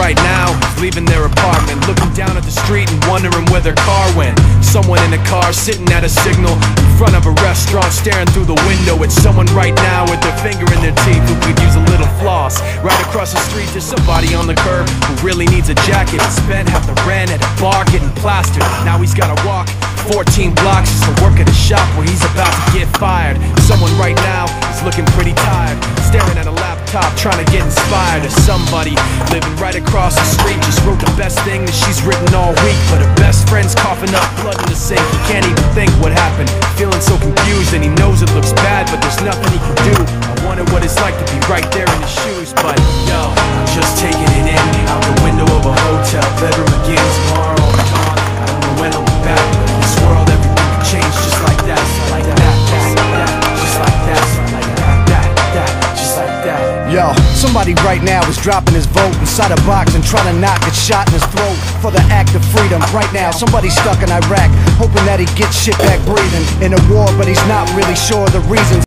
right now is leaving their apartment, looking down at the street and wondering where their car went. Someone in a car sitting at a signal in front of a restaurant, staring through the window at someone right now with their finger in their teeth who could use a little floss. Right across the street there's somebody on the curb who really needs a jacket. He spent half the rent at a bar getting plastered. Now he's gotta walk 14 blocks just to work at a shop where he's about to get fired. Someone right now is looking pretty tired, staring at a laptop trying to get inspired. Or somebody living right across the street just wrote the best thing that she's written all week, but her best friend's coughing up blood in the sink. He can't even think what happened, feeling so confused, and he knows it looks bad, but there's nothing he can do. I wonder what it's like to be right there in his shoes. But yo, I'm just taking it in, out the window of a hotel bedroom again. Tomorrow I'll be gone, I don't know when I'll be back, but in this world everything can change just like that. Like that, just like that, just like that, like that, just like that. Yo, somebody right now is dropping his vote inside a box and trying to knock a shot in his throat for the act of freedom. Right now, somebody's stuck in Iraq, hoping that he gets shit back breathing in a war, but he's not really sure the reasons.